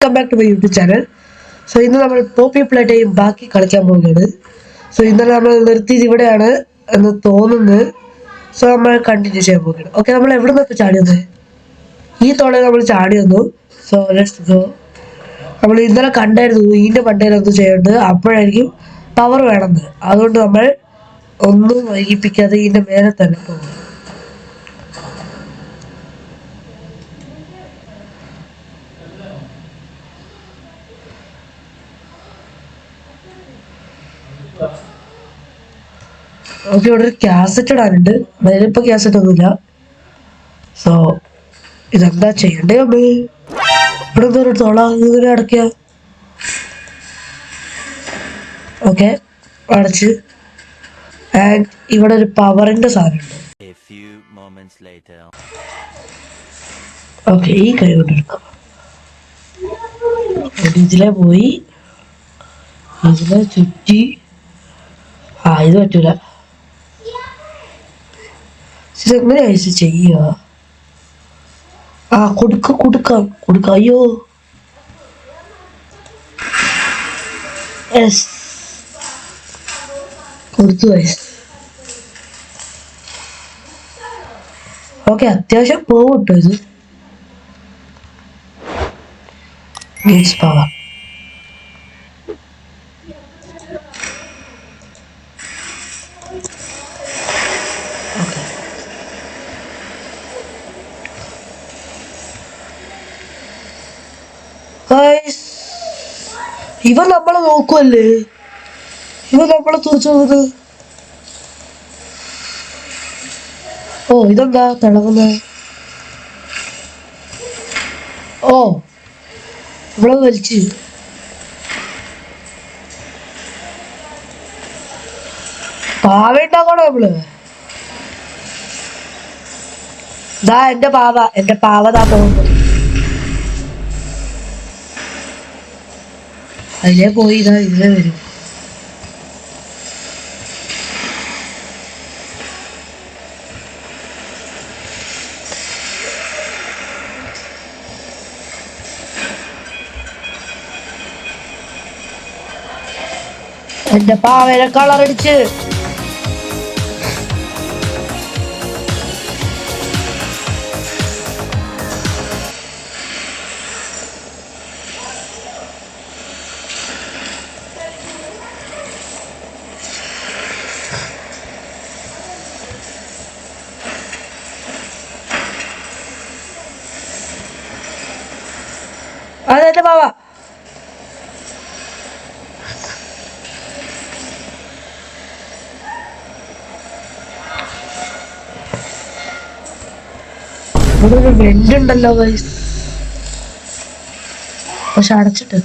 Welcome back to my YouTube channel. So ഇന്ന് നമ്മൾ poppy പ്ലേറ്റയും ബാക്കി കളിക്കാൻ പോകുന്നത്. സോ ഇന്നലെ നമ്മൾ നിർത്തിയത് ഇവിടെയാണ് എന്ന് തോന്നുന്നത്. സോ നമ്മൾ കണ്ടിന്യൂ ചെയ്യാൻ പോകുന്നത്. ഓക്കെ, നമ്മൾ എവിടെ നിന്ന് ഇപ്പോൾ ചാടിയത്? ഈ തോളയിൽ നമ്മൾ ചാടി വന്നു. So let's go. നമ്മൾ ഇന്നലെ കണ്ടായിരുന്നു ഇതിൻ്റെ പണ്ടേലൊന്നും ചെയ്യേണ്ടത്, അപ്പോഴായിരിക്കും പവർ വേണമെന്ന്. അതുകൊണ്ട് നമ്മൾ ഒന്നും വൈകിപ്പിക്കാതെ ഇതിൻ്റെ മേലെ തന്നെ പോകും. ഓക്കെ, ഇവിടെ ഒരു ക്യാസറ്റ് ഇടാനുണ്ട്. അതിലിപ്പോൾ ക്യാസറ്റ് ഒന്നുമില്ല. സോ ഇതെന്താ ചെയ്യണ്ടേ? അമ്മേ ഇവിടെ എന്തോ തോള ഇങ്ങനെ അടയ്ക്കുക. ഓക്കെ, അടച്ച്. ആൻഡ് ഇവിടെ ഒരു പവറിന്റെ സാധനമുണ്ട്. ഓക്കെ, ഈ കൈ കൊണ്ടെടുക്കാം. ഇതിലെ പോയി ഇതിലെ ചുറ്റി. ഇത് പറ്റൂല. ഇതെങ്ങനെ ഐസ് ചെയ്യുക? കൊടുക്കാം. അയ്യോ, യെസ്, കൊടുത്തു ഐസ്. ഓക്കെ, അത്യാവശ്യം പോവും കേട്ടോ ഇത്. Means power. ഇവൻ നമ്മളെ നോക്കുവല്ലേ? ഇവൻ നമ്മളെ തുറച്ചു നോക്കുന്നത്. ഓ, ഇതെന്താ തിളങ്ങുന്ന? ഓ, ഇവിടെ വലിച്ച്. പാവ ഉണ്ടാക്കണോ നമ്മള്? ദാ എന്റെ പാവ ദാ പോകുന്നു. അതിലേ പോയി ഇതാ ഇതിലെ വരും. എന്റെ പാവനെ കളറടിച്ച്. അതെന്റെ പാവ. ഇവിടെ ഒരു വെന്റ് ഉണ്ടല്ലോ ഗൈസ്, പക്ഷെ അടച്ചിട്ട്.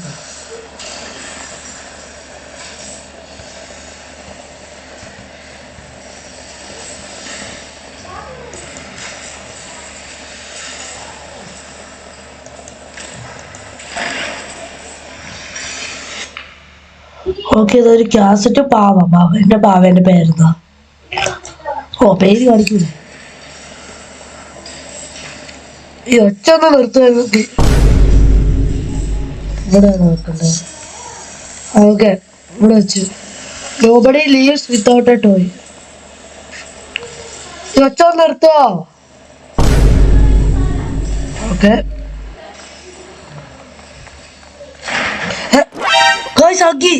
ഓക്കെ, ഇതൊരു ക്യാസറ്റ്. എന്റെ പാവേന്റെ പേരെന്താ? ഓ, പേര് കാണിക്കൂലേ? ഈ ഒച്ച ഒന്ന് നിർത്തുക. ഇവിടെ നോക്കണ്ടേ? ഓക്കെ, ഇവിടെ വെച്ചു. Nobody leaves without A toy. ഈ ഒച്ച ഒന്ന് നിർത്തുവോ? ഓക്കെ, ആക്കി.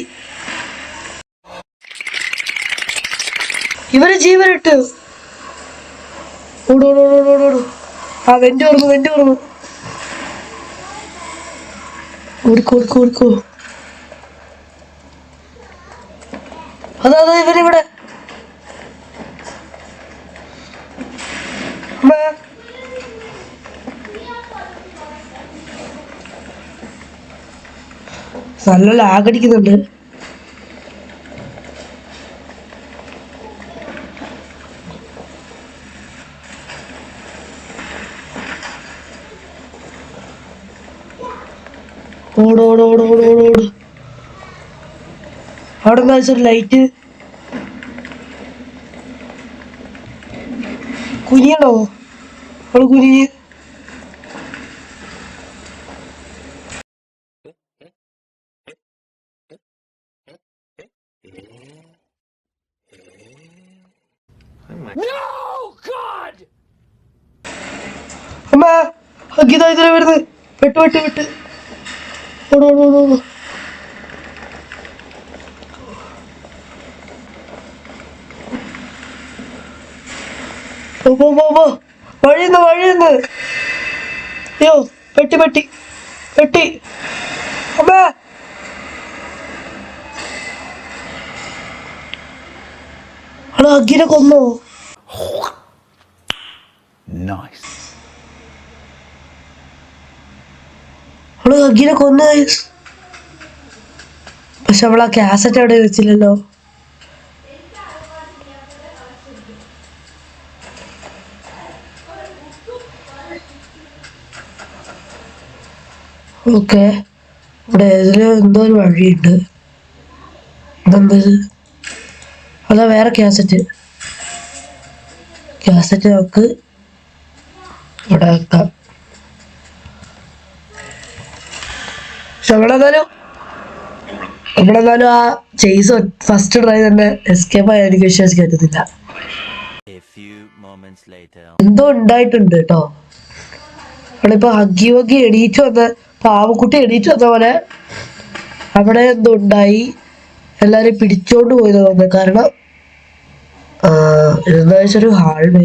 ഇവര് ജീവനിട്ട്. ഓടോടോടോടോടോ. ആ വെന്റ് തുറന്നു. ഓടിക്കോ. അതാ ഇവരിവിടെ. നല്ല ലാഗടിക്കുന്നുണ്ട്. ഓടോട്. അവിടെ എന്താ വെച്ചൊരു ലൈറ്റ്? കുനിയണോ? അവള് കുനിഞ്ഞ് അമ്മ ഹഗ്ഗി ഇതാ ഇതിലെ വരുന്നത്. വിട്ട് വിട്ട് വിട്ട് ഓടോ ഓടോ ഓടോ. വഴിയുന്നു വഴിയുന്നു. അയ്യോ പെട്ടി പെട്ടി പെട്ടി. അമ്മ അവള് ഹഗ്ഗിനെ കൊന്നോ? അവള് ഹഗ്ഗിനെ കൊന്നു. പക്ഷെ അവളാ കാസറ്റ് അവിടെ വെച്ചില്ലല്ലോ. ഓക്കെ, ഇവിടെ ഇതില് എന്തോ ഒരു വഴിയുണ്ട്. ഇതെന്തത്? അതാ വേറെ കാസറ്റ്. കാസറ്റ് നമുക്ക് ഇവിടെ വെക്കാം. പക്ഷെ നമ്മളെന്നാലും ആ ചേസ് ഫസ്റ്റ് ട്രൈ തന്നെ എസ്കേപ്പ് ആയി എനിക്ക് വിശ്വസിക്കാൻ പറ്റത്തില്ല. എന്തോ ഉണ്ടായിട്ടുണ്ട് കേട്ടോ. നമ്മളിപ്പോ ഹഗ്ഗി വഗ്ഗി എണീറ്റ് വന്ന പാവക്കുട്ടി എണീറ്റ് വന്ന പോലെ അവിടെ എന്തോ ഉണ്ടായി. എല്ലാരും പിടിച്ചോണ്ട് പോയത് തോന്നുന്നത്. കാരണം എന്താ വെച്ചൊരു ഹാൾവേ.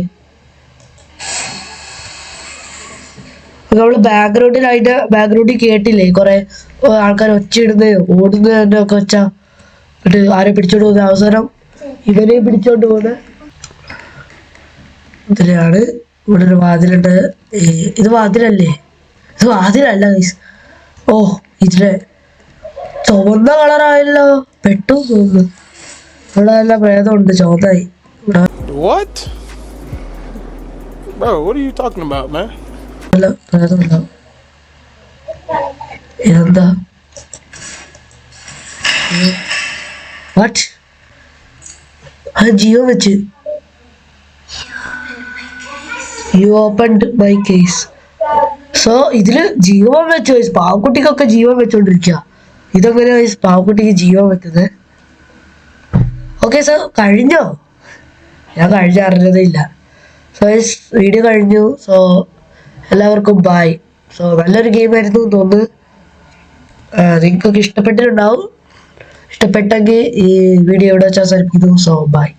നമ്മള് ബാക്ക്ഗ്രൗണ്ടിൽ കേട്ടില്ലേ കുറെ ആൾക്കാർ ഒച്ചയിടുന്നയോ ഓടുന്നതോ ഒക്കെ വെച്ചാ. എന്നിട്ട് ആരെ പിടിച്ചോണ്ട് പോകുന്ന അവസരം ഇവനെ പിടിച്ചോണ്ട് പോകുന്ന ഇതിലാണ്. ഇവിടെ ഒരു വാതിലുണ്ട്. ഇത് വാതിലല്ലേ? ഇത് വാതിലല്ല ഗൈസ്. ഓ ഇതിലെ ചുവന്ന കളറായല്ലോ. പെട്ടു തോന്നുന്നു. ഇവിടെ നല്ല പ്രേതമുണ്ട് ചുവന്നായി. അല്ല പ്രേതമല്ല. ഇതെന്താ? വാട്ട്? അത് ജിയോ വെച്ച് you opened my case. So ഇതില് ജീവൻ വെച്ചു. പാവക്കുട്ടിക്കൊക്കെ ജീവൻ വെച്ചോണ്ടിരിക്കുക. ഇതെങ്ങനെ പാവക്കുട്ടിക്ക് ജീവൻ വെച്ചത്? ഓക്കെ സോ കഴിഞ്ഞോ? ഞാൻ അറിഞ്ഞതേ ഇല്ല. സോ വീഡിയോ കഴിഞ്ഞു. സോ എല്ലാവർക്കും ബൈ. സോ നല്ലൊരു ഗെയിം ആയിരുന്നു തോന്നുന്നു. നിങ്ങൾക്കൊക്കെ ഇഷ്ടപ്പെട്ടിട്ടുണ്ടാവും. ഇഷ്ടപ്പെട്ടെങ്കിൽ ഈ വീഡിയോ ഇവിടെ വെച്ചാൽ അവസാനിപ്പിക്കുന്നു. So by.